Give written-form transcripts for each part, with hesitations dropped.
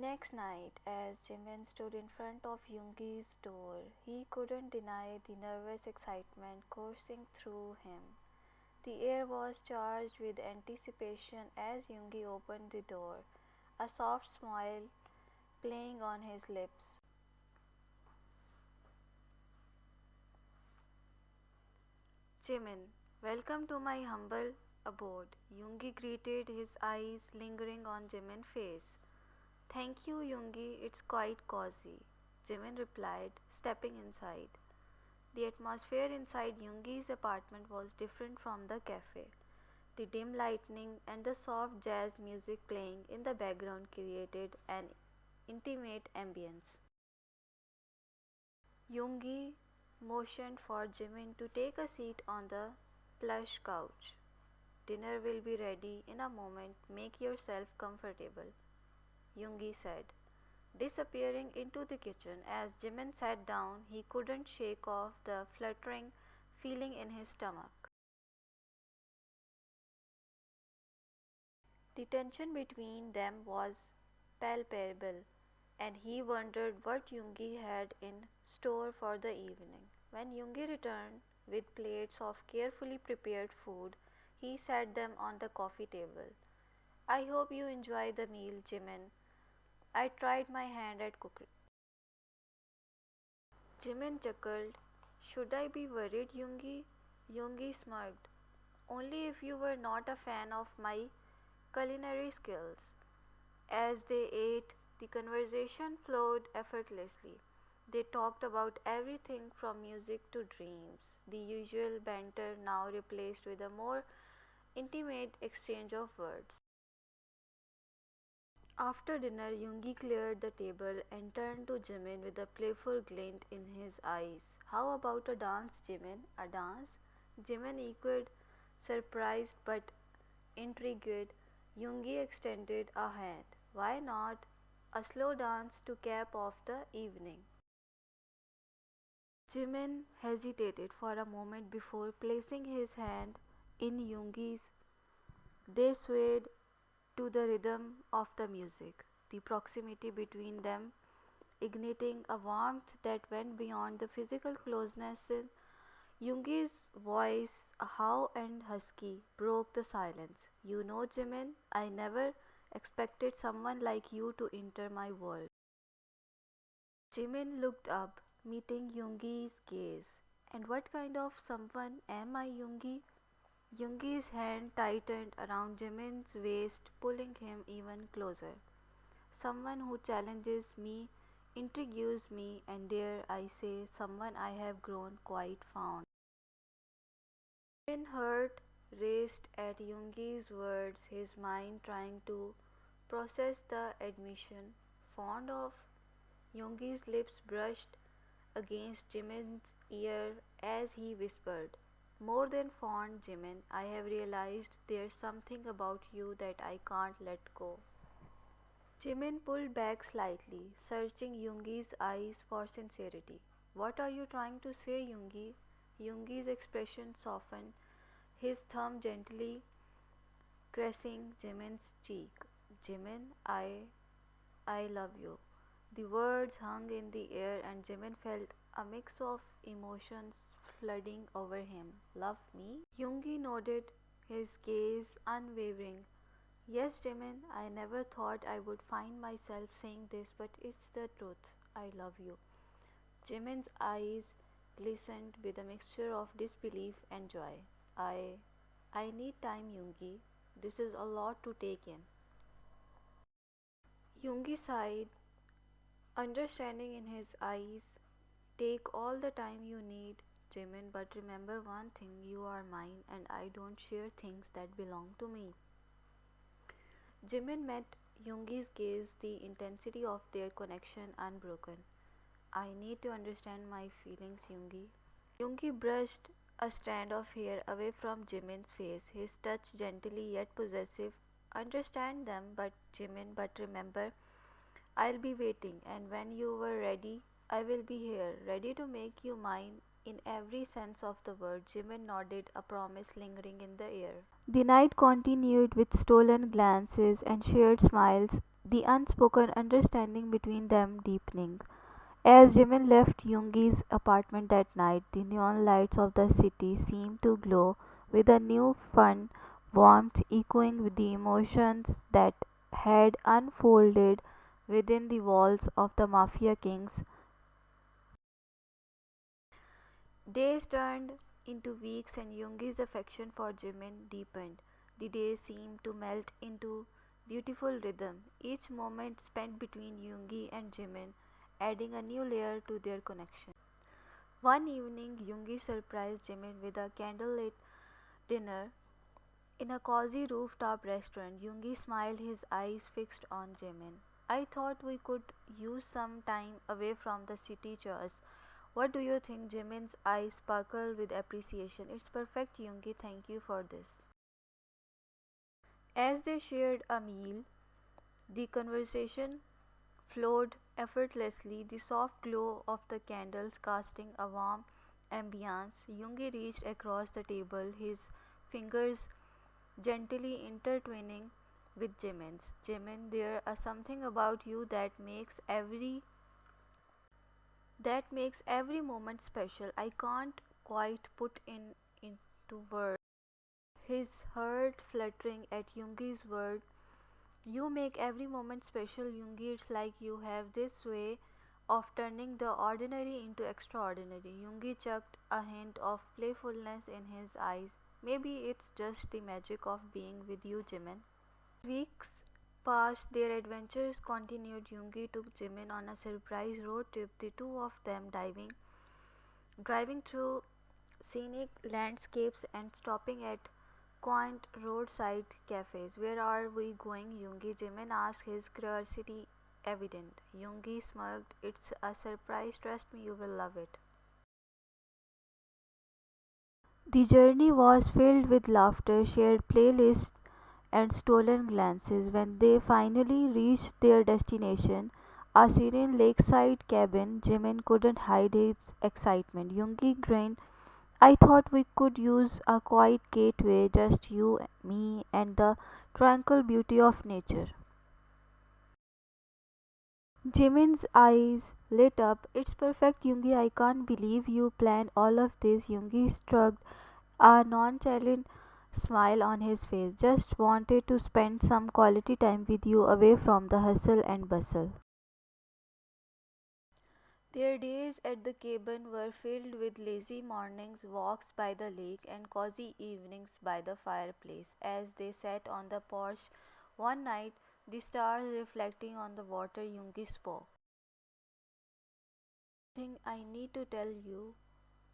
next night, as Jimin stood in front of Yoongi's door, he couldn't deny the nervous excitement coursing through him. The air was charged with anticipation as Yoongi opened the door, a soft smile playing on his lips. Jimin, welcome to my humble abode. Yoongi greeted, his eyes lingering on Jimin's face. Thank you, Yoongi, it's quite cozy, Jimin replied, stepping inside. The atmosphere inside Yoongi's apartment was different from the cafe. The dim lighting and the soft jazz music playing in the background created an intimate ambience. Yoongi motioned for Jimin to take a seat on the plush couch. Dinner will be ready in a moment, make yourself comfortable, Yoongi said, disappearing into the kitchen. As Jimin sat down, he couldn't shake off the fluttering feeling in his stomach. The tension between them was palpable, and he wondered what Yoongi had in store for the evening. When Yoongi returned with plates of carefully prepared food, he set them on the coffee table. I hope you enjoy the meal, Jimin. I tried my hand at cooking. Jimin chuckled. Should I be worried, Yoongi? Yoongi smirked. Only if you were not a fan of my culinary skills. As they ate, the conversation flowed effortlessly. They talked about everything from music to dreams, the usual banter now replaced with a more intimate exchange of words. After dinner, Yoongi cleared the table and turned to Jimin with a playful glint in his eyes. How about a dance, Jimin? A dance? Jimin echoed, surprised but intrigued. Yoongi extended a hand. Why not? A slow dance to cap off the evening. Jimin hesitated for a moment before placing his hand in Yoongi's. They swayed to the rhythm of the music, the proximity between them igniting a warmth that went beyond the physical closeness. Yoongi's voice, how and husky, broke the silence. You know, Jimin, I never expected someone like you to enter my world. Jimin looked up, meeting Yoongi's gaze. And what kind of someone am I, Yoongi? Yoongi's hand tightened around Jimin's waist, pulling him even closer. Someone who challenges me, intrigues me, and dare I say, someone I have grown quite fond. Jimin's heart raced at Yoongi's words, his mind trying to process the admission. Fond of? Yoongi's lips brushed against Jimin's ear as he whispered, more than fond, Jimin, I have realized there's something about you that I can't let go. Jimin pulled back slightly, searching Yoongi's eyes for sincerity. What are you trying to say, Yoongi? Yoongi's expression softened, his thumb gently caressing Jimin's cheek. Jimin, I love you. The words hung in the air and Jimin felt a mix of emotions flooding over him. Love me? Yoongi nodded, his gaze unwavering. Yes, Jimin, I never thought I would find myself saying this, but it's the truth. I love you. Jimin's eyes glistened with a mixture of disbelief and joy. I need time, Yoongi. This is a lot to take in. Yoongi sighed, understanding in his eyes. Take all the time you need, Jimin, but remember one thing, you are mine and I don't share things that belong to me. Jimin met Yoongi's gaze, the intensity of their connection unbroken. I need to understand my feelings, Yoongi. Yoongi brushed a strand of hair away from Jimin's face, his touch gently yet possessive. Understand them, but Jimin, but remember, I'll be waiting, and when you were ready, I will be here, ready to make you mine in every sense of the word. Jimin nodded, a promise lingering in the air. The night continued with stolen glances and shared smiles the unspoken understanding between them deepening. As Jimin left Yoongi's apartment that night, the neon lights of the city seemed to glow with a new fun warmth, echoing with the emotions that had unfolded within the walls of the Mafia King's. Days turned into weeks, and Yoongi's affection for Jimin deepened. The days seemed to melt into beautiful rhythm, each moment spent between Yoongi and Jimin adding a new layer to their connection. One evening, Yoongi surprised Jimin with a candlelit dinner in a cozy rooftop restaurant. Yoongi smiled, his eyes fixed on Jimin. I thought we could use some time away from the city chores. What do you think? Jimin's eyes sparkled with appreciation. It's perfect, Yoongi. Thank you for this. As they shared a meal, the conversation flowed effortlessly, the soft glow of the candles casting a warm ambiance. Yoongi reached across the table, his fingers gently intertwining with Jimin's. Jimin, there is something about you that makes every moment special. I can't quite put into words. His heart fluttering at Yoongi's word. You make every moment special, Yoongi. It's like you have this way of turning the ordinary into extraordinary. Yoongi chucked a hint of playfulness in his eyes. Maybe it's just the magic of being with you, Jimin. Weeks passed, their adventures continued. Yoongi took Jimin on a surprise road trip, the two of them driving through scenic landscapes and stopping at quaint roadside cafes. Where are we going, Yoongi? Jimin asked, his curiosity evident. Yoongi smirked, it's a surprise, trust me, you will love it. The journey was filled with laughter, shared playlists, and stolen glances. When they finally reached their destination, a serene lakeside cabin, Jimin couldn't hide his excitement. Yoongi grinned, I thought we could use a quiet gateway, just you, me, and the tranquil beauty of nature. Jimin's eyes lit up. It's perfect, Yoongi. I can't believe you planned all of this. Yoongi shrugged, a nonchalant smile on his face. Just wanted to spend some quality time with you away from the hustle and bustle. Their days at the cabin were filled with lazy mornings, walks by the lake, and cozy evenings by the fireplace. As they sat on the porch one night, the stars reflecting on the water, Yoongi spoke. Thing I need to tell you,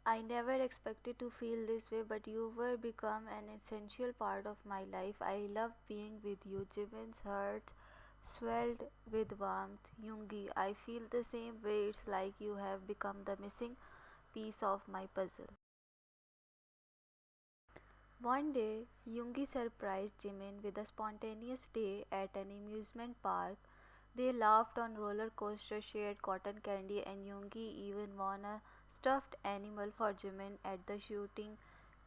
I never expected to feel this way, but you were become an essential part of my life. I love being with you. Jimin's heart swelled with warmth. Yoongi, I feel the same way. It's like you have become the missing piece of my puzzle. One day, Yoongi surprised Jimin with a spontaneous day at an amusement park. They laughed on roller coasters, shared cotton candy, and Yoongi even won a stuffed animal for Jimin at the shooting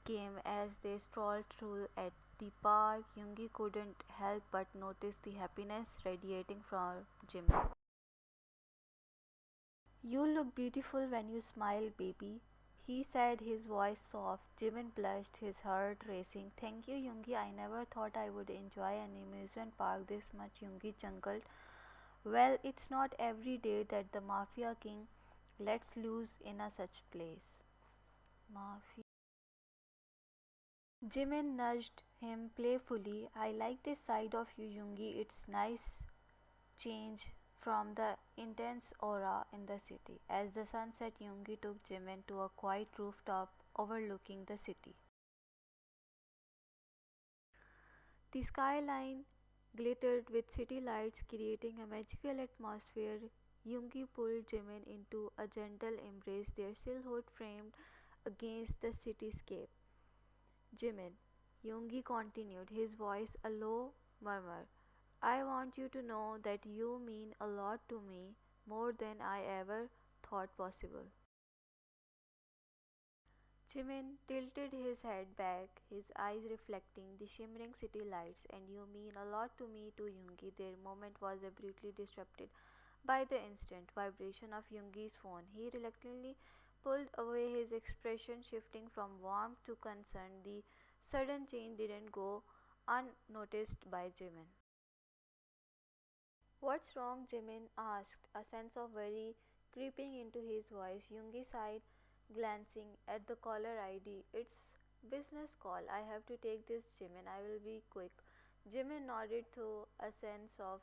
game. As they strolled through at the park, Yoongi couldn't help but notice the happiness radiating from Jimin. You look beautiful when you smile, baby, he said, his voice soft. Jimin blushed, his heart racing. Thank you, Yoongi. I never thought I would enjoy an amusement park this much, Yoongi chuckled. Well, it's not every day that the Mafia King lets loose in a such place. Mafia. Jimin nudged him playfully. I like this side of you, Yoongi. It's nice change from the intense aura in the city. As the sun set, Yoongi took Jimin to a quiet rooftop overlooking the city. The skyline glittered with city lights, creating a magical atmosphere. Yoongi pulled Jimin into a gentle embrace, their silhouette framed against the cityscape. Jimin, Yoongi continued, his voice a low murmur. I want you to know that you mean a lot to me, more than I ever thought possible. Jimin tilted his head back, his eyes reflecting the shimmering city lights. And you mean a lot to me too, Yoongi. Their moment was abruptly disrupted by the instant vibration of Yoongi's phone. He reluctantly pulled away, his expression shifting from warmth to concern. The sudden change didn't go unnoticed by Jimin. What's wrong? Jimin asked, a sense of worry creeping into his voice. Yoongi sighed, glancing at the caller ID. It's business call. I have to take this, Jimin. I will be quick. Jimin nodded, though a sense of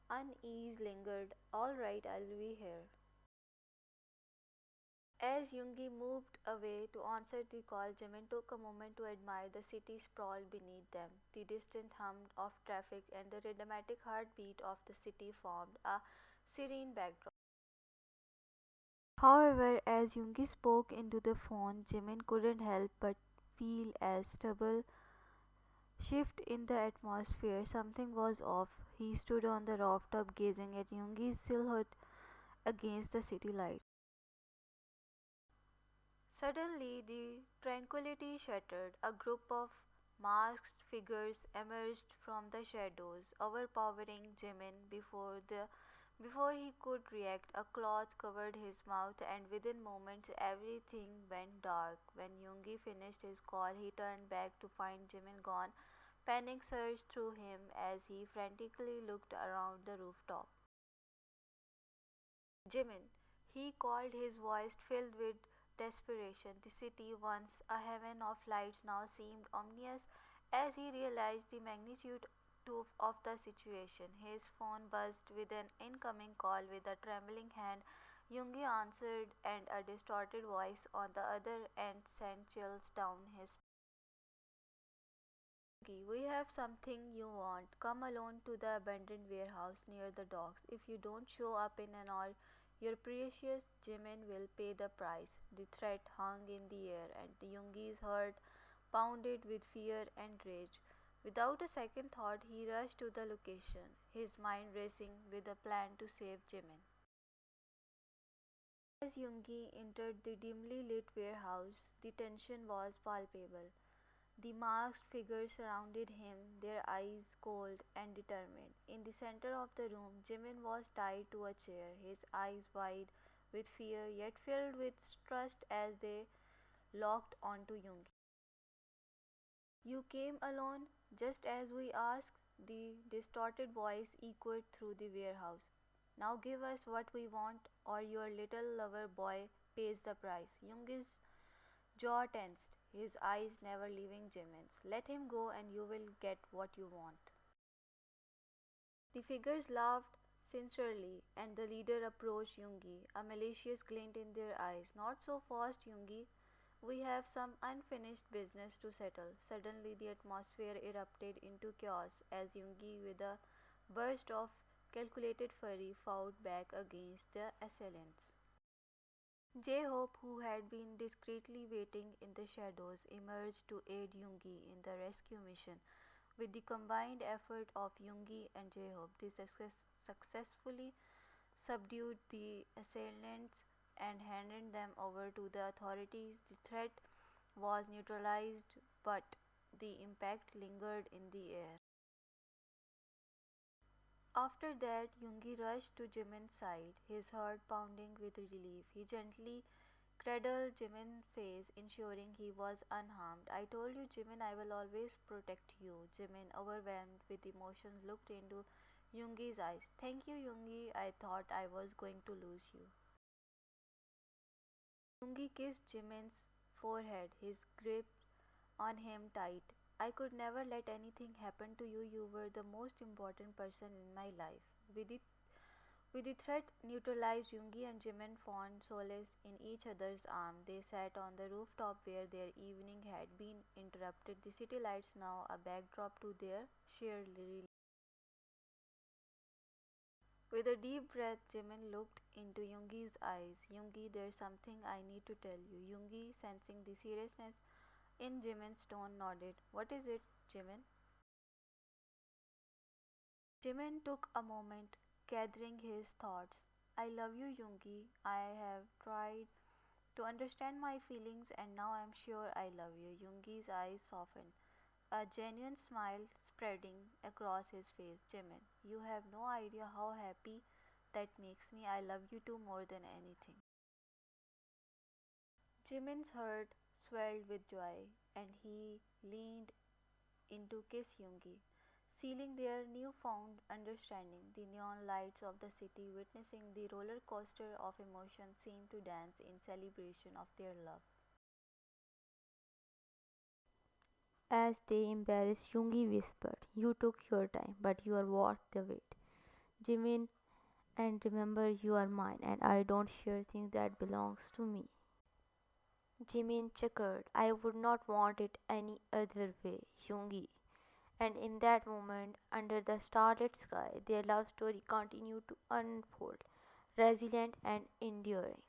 unease lingered. All right, I'll be here. As Yoongi moved away to answer the call, Jimin took a moment to admire the city sprawled beneath them. The distant hum of traffic and the rhythmic heartbeat of the city formed a serene backdrop. However, as Yoongi spoke into the phone, Jimin couldn't help but feel a stubble shift in the atmosphere. Something was off. He stood on the rooftop gazing at Yoongi's silhouette against the city light. Suddenly, the tranquility shattered. A group of masked figures emerged from the shadows, overpowering Jimin before he could react. A cloth covered his mouth, and within moments everything went dark. When Yoongi finished his call, he turned back to find Jimin gone. Panic surged through him as he frantically looked around the rooftop. Jimin, he called, his voice filled with desperation. The city, once a heaven of lights, now seemed ominous as he realized the magnitude of the situation. His phone buzzed with an incoming call. With a trembling hand, Yoongi answered, and a distorted voice on the other end sent chills down his spine. We have something you want. Come alone to the abandoned warehouse near the docks. If you don't show up in an hour, your precious Jimin will pay the price. The threat hung in the air, and Yoongi's heart pounded with fear and rage. Without a second thought, he rushed to the location, his mind racing with a plan to save Jimin. As Yoongi entered the dimly lit warehouse, the tension was palpable. The masked figures surrounded him, their eyes cold and determined. In the center of the room, Jimin was tied to a chair, his eyes wide with fear yet filled with trust as they locked onto Yoongi. You came alone, just as we asked, the distorted voice echoed through the warehouse. Now give us what we want, or your little lover boy pays the price. Yoongi's jaw tensed, his eyes never leaving Jimin's. Let him go and you will get what you want. The figures laughed sincerely, and the leader approached Yoongi, a malicious glint in their eyes. Not so fast, Yoongi. We have some unfinished business to settle. Suddenly, the atmosphere erupted into chaos as Yoongi, with a burst of calculated fury, fought back against the assailants. J-Hope, who had been discreetly waiting in the shadows, emerged to aid Yoongi in the rescue mission. With the combined effort of Yoongi and J-Hope, they successfully subdued the assailants and handed them over to the authorities. The threat was neutralized, but the impact lingered in the air. After that, Yoongi rushed to Jimin's side, his heart pounding with relief. He gently cradled Jimin's face, ensuring he was unharmed. I told you, Jimin, I will always protect you. Jimin, overwhelmed with emotions, looked into Yoongi's eyes. Thank you, Yoongi. I thought I was going to lose you. Yoongi kissed Jimin's forehead, his grip on him tight. I could never let anything happen to you. You were the most important person in my life. With the threat neutralized, Yoongi and Jimin found solace in each other's arms. They sat on the rooftop where their evening had been interrupted, the city lights now a backdrop to their shared relief. With a deep breath, Jimin looked into Yoongi's eyes. Yoongi, there's something I need to tell you. Yoongi, sensing the seriousness in Jimin's tone, nodded. What is it, Jimin? Jimin took a moment, gathering his thoughts. I love you, Yoongi. I have tried to understand my feelings, and now I'm sure I love you. Yoongi's eyes softened, a genuine smile spreading across his face. Jimin, you have no idea how happy that makes me. I love you too more than anything. Jimin's heart swelled with joy, and he leaned in to kiss Yoongi, sealing their newfound understanding. The neon lights of the city, witnessing the roller coaster of emotion, seemed to dance in celebration of their love. As they embraced, Yoongi whispered, "You took your time, but you are worth the wait. Jimin, and remember you are mine, and I don't share things that belongs to me." Jimin chuckled, "I would not want it any other way, Yoongi." And in that moment, under the starlit sky, their love story continued to unfold, resilient and enduring.